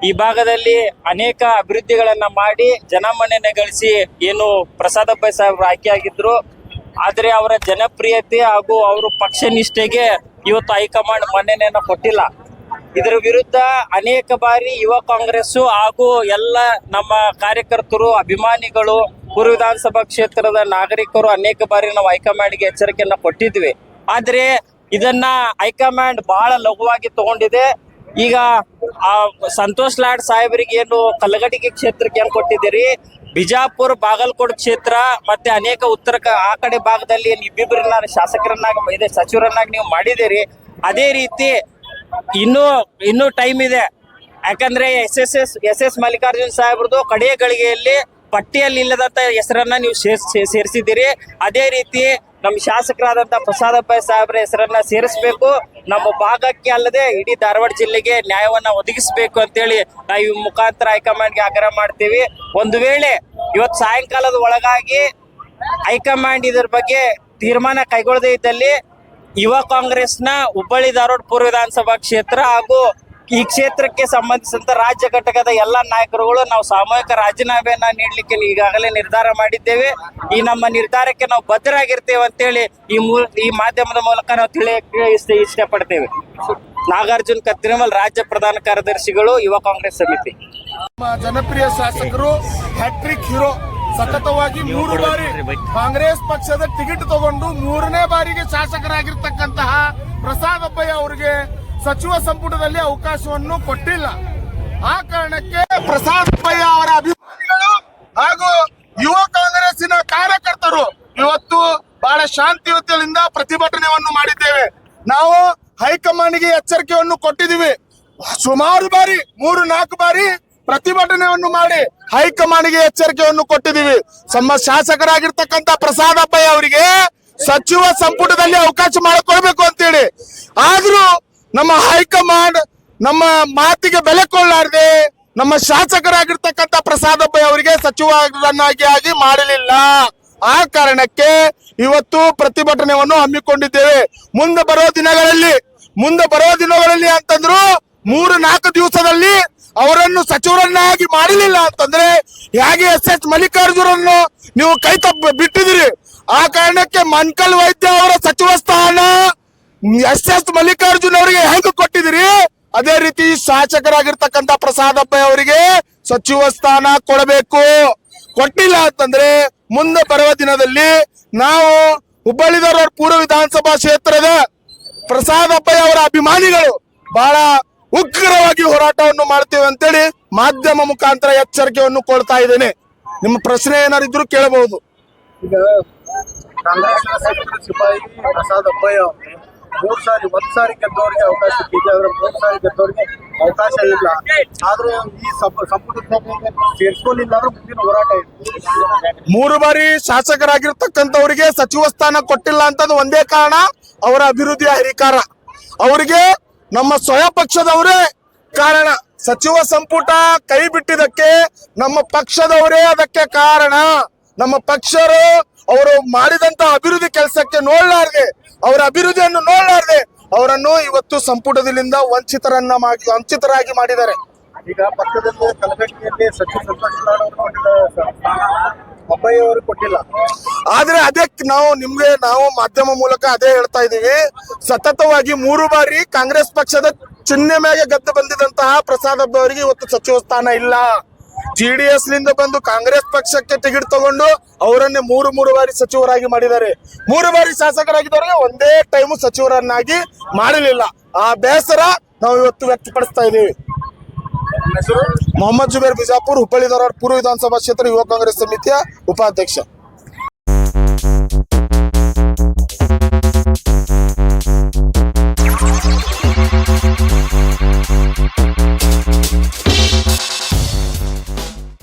ಈ ಭಾಗದಲ್ಲಿ ಅನೇಕ ಅಭಿವೃದ್ಧಿಗಳನ್ನ ಮಾಡಿ ಜನಮನ್ನಣೆ ಗಳಿಸಿ ಏನು ಪ್ರಸಾದ್ ಅಬ್ಬಾಯಿ ಸಾಹೇಬ್ರು ಆಯ್ಕೆಯಾಗಿದ್ರು. ಆದ್ರೆ ಅವರ ಜನಪ್ರಿಯತೆ ಹಾಗೂ ಅವರು ಪಕ್ಷ ನಿಷ್ಠೆಗೆ ಇವತ್ತು ಹೈಕಮಾಂಡ್ ಮನ್ನಣೆಯನ್ನ ಕೊಟ್ಟಿಲ್ಲ. ಇದರ ವಿರುದ್ಧ ಅನೇಕ ಬಾರಿ ಯುವ ಕಾಂಗ್ರೆಸ್ ಹಾಗೂ ಎಲ್ಲ ನಮ್ಮ ಕಾರ್ಯಕರ್ತರು, ಅಭಿಮಾನಿಗಳು, ಪೂರ್ವ ವಿಧಾನಸಭಾ ಕ್ಷೇತ್ರದ ನಾಗರಿಕರು ಅನೇಕ ಬಾರಿ ನಾವು ಹೈಕಮಾಂಡ್ಗೆ ಎಚ್ಚರಿಕೆಯನ್ನ ಕೊಟ್ಟಿದ್ವಿ. ಆದ್ರೆ ಇದನ್ನ ಹೈಕಮಾಂಡ್ ಬಹಳ ಲಘುವಾಗಿ ತಗೊಂಡಿದೆ. ಈಗ ಆ ಸಂತೋಷ್ ಲಾಡ್ ಸಾಹೇಬರಿಗೆ ಏನು ಕಲ್ಲಗಟ್ಟಿಗೆ ಕ್ಷೇತ್ರಕ್ಕೆ ಏನ್ ಕೊಟ್ಟಿದ್ದೀರಿ, ಬಿಜಾಪುರ, ಬಾಗಲಕೋಟೆ ಕ್ಷೇತ್ರ ಮತ್ತೆ ಅನೇಕ ಉತ್ತರ ಆ ಕಡೆ ಭಾಗದಲ್ಲಿ ಇಬ್ಬಿಬ್ಬರನ್ನ ಶಾಸಕರನ್ನಾಗಿ ಸಚಿವರನ್ನಾಗಿ ನೀವು ಮಾಡಿದ್ದೀರಿ. ಅದೇ ರೀತಿ ಇನ್ನೂ ಟೈಮ್ ಇದೆ. ಯಾಕಂದ್ರೆ ಎಸ್ ಎಸ್ ಮಲ್ಲಿಕಾರ್ಜುನ್ ಸಾಹೇಬ್ರದ್ದು ಕಡೆಯ ಗಳಿಗೆಯಲ್ಲಿ ಪಟ್ಟಿಯಲ್ಲಿ ಇಲ್ಲದಂತ ಹೆಸರನ್ನ ನೀವು ಸೇರಿಸಿದ್ದೀರಿ. ಅದೇ ರೀತಿ ನಮ್ಮ ಶಾಸಕರಾದಂತ ಪ್ರಸಾದ್ ಅಬ್ಬಾಯಿ ಸಾಹೇಬ್ರ ಹೆಸರನ್ನ ಸೇರಿಸಬೇಕು. ನಮ್ಮ ಭಾಗಕ್ಕೆ ಅಲ್ಲದೆ ಇಡೀ ಧಾರವಾಡ ಜಿಲ್ಲೆಗೆ ನ್ಯಾಯವನ್ನ ಒದಗಿಸಬೇಕು ಅಂತೇಳಿ ನಾವು ಈ ಮುಖಾಂತರ ಹೈಕಮಾಂಡ್ಗೆ ಆಗ್ರಹ ಮಾಡ್ತೀವಿ. ಒಂದು ವೇಳೆ ಇವತ್ತು ಸಾಯಂಕಾಲದ ಒಳಗಾಗಿ ಹೈಕಮಾಂಡ್ ಇದ್ರ ಬಗ್ಗೆ ತೀರ್ಮಾನ ಕೈಗೊಳ್ಳದೇ ಇದ್ದಲ್ಲಿ ಯುವ ಕಾಂಗ್ರೆಸ್ನ ಹುಬ್ಬಳ್ಳಿ ಧಾರವಾಡ ಪೂರ್ವ ವಿಧಾನಸಭಾ ಕ್ಷೇತ್ರ ಹಾಗೂ ಈ ಕ್ಷೇತ್ರಕ್ಕೆ ಸಂಬಂಧಿಸಿದಂತ ರಾಜ್ಯ ಘಟಕದ ಎಲ್ಲ ನಾಯಕರುಗಳು ನಾವು ಸಾಮೂಹಿಕ ರಾಜೀನಾಮೆಯನ್ನ ನೀಡಲಿಕ್ಕೆ ಈಗಾಗಲೇ ನಿರ್ಧಾರ ಮಾಡಿದ್ದೇವೆ. ಈ ನಮ್ಮ ನಿರ್ಧಾರಕ್ಕೆ ನಾವು ಬದ್ಧರಾಗಿರ್ತೇವೆ ಅಂತೇಳಿ ಈ ಮಾಧ್ಯಮದ ಮೂಲಕ ನಾವು ತಿಳಿಯಕ್ಕೆ ಇಷ್ಟಪಡ್ತೇವೆ. ನಾಗಾರ್ಜುನ್ ಕತ್ತಿರಿಮಲ್, ರಾಜ್ಯ ಪ್ರಧಾನ ಕಾರ್ಯದರ್ಶಿಗಳು, ಯುವ ಕಾಂಗ್ರೆಸ್ ಸಮಿತಿ. ಜನಪ್ರಿಯ ಶಾಸಕರು ಹ್ಯಾಟ್ರಿಕ್ ಹೀರೋ ಸತತವಾಗಿ 3 ಬಾರಿ ಕಾಂಗ್ರೆಸ್ ಪಕ್ಷದ ಟಿಕೆಟ್ ತಗೊಂಡು 3ನೇ ಬಾರಿಗೆ ಶಾಸಕರಾಗಿರ್ತಕ್ಕಂತಹ ಪ್ರಸಾದ್ ಅಬ್ಬಾಯಿ ಅವರಿಗೆ ಸಚಿವ ಸಂಪುಟದಲ್ಲಿ ಅವಕಾಶವನ್ನು ಕೊಟ್ಟಿಲ್ಲ. ಆ ಕಾರಣಕ್ಕೆ ಪ್ರಸಾದ್ ಅಬ್ಬಾಯಿ ಅವರ ಅಭಿಮಾನಿಗಳು ಹಾಗೂ ಯುವ ಕಾಂಗ್ರೆಸ್ಸಿನ ಕಾರ್ಯಕರ್ತರು ಇವತ್ತು ಬಹಳ ಶಾಂತಿಯುತದಿಂದ ಪ್ರತಿಭಟನೆಯನ್ನು ಮಾಡಿದ್ದೇವೆ. ನಾವು ಹೈಕಮಾಂಡ್ಗೆ ಎಚ್ಚರಿಕೆಯನ್ನು ಕೊಟ್ಟಿದ್ದೀವಿ. ಸುಮಾರು ಬಾರಿ 3-4 ಬಾರಿ ಪ್ರತಿಭಟನೆಯನ್ನು ಮಾಡಿ ಹೈಕಮಾಂಡ್ಗೆ ಎಚ್ಚರಿಕೆಯನ್ನು ಕೊಟ್ಟಿದ್ದೀವಿ. ನಮ್ಮ ಶಾಸಕರಾಗಿರ್ತಕ್ಕಂಥ ಪ್ರಸಾದ್ ಅಬ್ಬಾಯಿ ಅವರಿಗೆ ಸಚಿವ ಸಂಪುಟದಲ್ಲಿ ಅವಕಾಶ ಮಾಡಿಕೊಡ್ಬೇಕು ಅಂತೇಳಿ. ಆದ್ರೂ ನಮ್ಮ ಹೈಕಮಾಂಡ್ ನಮ್ಮ ಮಾತಿಗೆ ಬೆಲೆ ಕೊಳ್ಳಾರದೆ ನಮ್ಮ ಶಾಸಕರಾಗಿರ್ತಕ್ಕಂಥ ಪ್ರಸಾದ್ ಅಬ್ಬಾಯಿ ಅವರಿಗೆ ಸಚಿವರನ್ನಾಗಿ ಮಾಡಲಿಲ್ಲ. ಆ ಕಾರಣಕ್ಕೆ ಇವತ್ತು ಪ್ರತಿಭಟನೆಯನ್ನು ಹಮ್ಮಿಕೊಂಡಿದ್ದೇವೆ. ಮುಂದೆ ಬರೋ ದಿನಗಳಲ್ಲಿ ಅಂತಂದ್ರು 3-4 ದಿವಸದಲ್ಲಿ ಅವರನ್ನು ಸಚಿವರನ್ನಾಗಿ ಮಾಡಲಿಲ್ಲ ಅಂತಂದ್ರೆ ಹೇಗೆ ಎಸ್ ಮಲ್ಲಿಕಾರ್ಜುನನ್ನು ನೀವು ಕೈ ಬಿಟ್ಟಿದಿರಿ. ಆ ಕಾರಣಕ್ಕೆ ಮನ್ಕಲ್ ವೈದ್ಯ ಅವರ ಸಚಿವ ಸ್ಥಾನ ಎಸ್ ಮಲ್ಲಿಕಾರ್ಜುನ್ ಅವರಿಗೆ ಹೆಂಗ್ ಕೊಟ್ಟಿದಿರಿ, ಅದೇ ರೀತಿ ಶಾಸಕರಾಗಿರ್ತಕ್ಕಂಥ ಪ್ರಸಾದ್ ಅಬ್ಬಾಯಿ ಅವರಿಗೆ ಸಚಿವ ಸ್ಥಾನ ಕೊಡಬೇಕು. ಕೊಟ್ಟಿಲ್ಲ ಅಂತಂದ್ರೆ ಮುಂದೆ ಬರುವ ದಿನದಲ್ಲಿ ನಾವು ಹುಬ್ಬಳ್ಳಿ ಧಾರವಾಡ ಪೂರ್ವ ವಿಧಾನಸಭಾ ಕ್ಷೇತ್ರದ ಪ್ರಸಾದ್ ಅಬ್ಬಾಯಿ ಅವರ ಅಭಿಮಾನಿಗಳು ಬಹಳ ಉಗ್ರವಾಗಿ ಹೋರಾಟವನ್ನು ಮಾಡ್ತೇವೆ ಅಂತೇಳಿ ಮಾಧ್ಯಮ ಮುಖಾಂತರ ಎಚ್ಚರಿಕೆಯನ್ನು ಕೊಡ್ತಾ ಇದ್ದೇನೆ. ನಿಮ್ಮ ಪ್ರಶ್ನೆ ಏನಾದ್ರು ಇದ್ರು ಕೇಳಬಹುದು. ಈಗ ಕಾಂಗ್ರೆಸ್ ಸಿಪಾಯಿ ಪ್ರಸಾದ್ ಅಬ್ಬಾಯಿ ಅವರು 3 ಸಾರಿ 1 ಸಾರಿ ಗೆದ್ದವರಿಗೆ ಅವಕಾಶ ಇದೆ, ಆದ್ರೆ 3 ಸಾರಿ ಗೆದ್ದವರಿಗೆ ಅವಕಾಶ ಇಲ್ಲ. ಆದ್ರೆ ಈ ಸಂಪುಟಕ್ಕೆ ಸೇರಿಸ್ಕೊಳ್ಳಿಲ್ಲ ಅಂದ್ರೆ ಮುಂದಿನ ಹೋರಾಟ ಇದೆ. 3 ಬಾರಿ ಶಾಸಕರಾಗಿರ್ತಕ್ಕಂಥವರಿಗೆ ಸಚಿವ ಸ್ಥಾನ ಕೊಟ್ಟಿಲ್ಲ ಅಂತಂದು ಒಂದೇ ಕಾರಣ, ಅವರ ಅಭಿವೃದ್ಧಿಯ ಹರಿಕಾರ. ಅವರಿಗೆ ನಮ್ಮ ಸ್ವಯಂ ಪಕ್ಷದವರೇ ಕಾರಣ. ಸಚಿವ ಸಂಪುಟ ಕೈ ಬಿಟ್ಟಿದ್ದಕ್ಕೆ ನಮ್ಮ ಪಕ್ಷದವರೇ ಅದಕ್ಕೆ ಕಾರಣ. ನಮ್ಮ ಪಕ್ಷರು ಅವರು ಮಾಡಿದಂತ ಅಭಿವೃದ್ಧಿ ಕೆಲಸಕ್ಕೆ ನೋಡಲಾರದೆ, ಅವರ ಅಭಿವೃದ್ಧಿಯನ್ನು ನೋಡಲಾರದೆ ಅವರನ್ನು ಇವತ್ತು ಸಂಪುಟದಿಂದ ವಂಚಿತರಾಗಿ ಮಾಡಿದ್ದಾರೆ. ಈಗ ಪಕ್ಕದಲ್ಲಿ ಕಲಗಟ್ಟಿಯಲ್ಲಿ ಸಚಿವ ಸಂತೋಷ್ ಲಾಡ್ ಅಬ್ಬಾಯಿ ಅವರು ಕೊಟ್ಟಿಲ್ಲ. ಆದ್ರೆ ಅದಕ್ಕೆ ನಾವು ಮಾಧ್ಯಮ ಮೂಲಕ ಅದೇ ಹೇಳ್ತಾ ಇದೀವಿ. ಸತತವಾಗಿ 3 ಬಾರಿ ಕಾಂಗ್ರೆಸ್ ಪಕ್ಷದ ಚಿಹ್ನೆ ಮೇಲೆ ಗೆದ್ದು ಬಂದಿದಂತಹ ಪ್ರಸಾದ್ ಅಬ್ಬಾಯಿ ಅವರಿಗೆ ಇವತ್ತು ಸಚಿವ ಸ್ಥಾನ ಇಲ್ಲ. JDS ಲಿಂದ ಬಂದು ಕಾಂಗ್ರೆಸ್ ಪಕ್ಷಕ್ಕೆ ಟಿಕೆಟ್ ತಗೊಂಡು ಅವರನ್ನೇ 3 ಬಾರಿ ಸಚಿವರಾಗಿ ಮಾಡಿದ್ದಾರೆ. 3 ಬಾರಿ ಶಾಸಕರಾಗಿದ್ದವರಿಗೆ ಒಂದೇ ಟೈಮು ಸಚಿವರನ್ನಾಗಿ ಮಾಡಲಿಲ್ಲ. ಆ ಬೇಸರ ನಾವು ಇವತ್ತು ವ್ಯಕ್ತಪಡಿಸ್ತಾ ಇದ್ದೀವಿ. ಮೊಹಮ್ಮದ್ ಜುಬೇರ್, ಬಿಜಾಪುರ, ಹುಬ್ಬಳ್ಳಿ ಧಾರವಾಡ ಪೂರ್ವ ವಿಧಾನಸಭಾ ಕ್ಷೇತ್ರ ಯುವ ಕಾಂಗ್ರೆಸ್ ಸಮಿತಿಯ ಉಪಾಧ್ಯಕ್ಷ.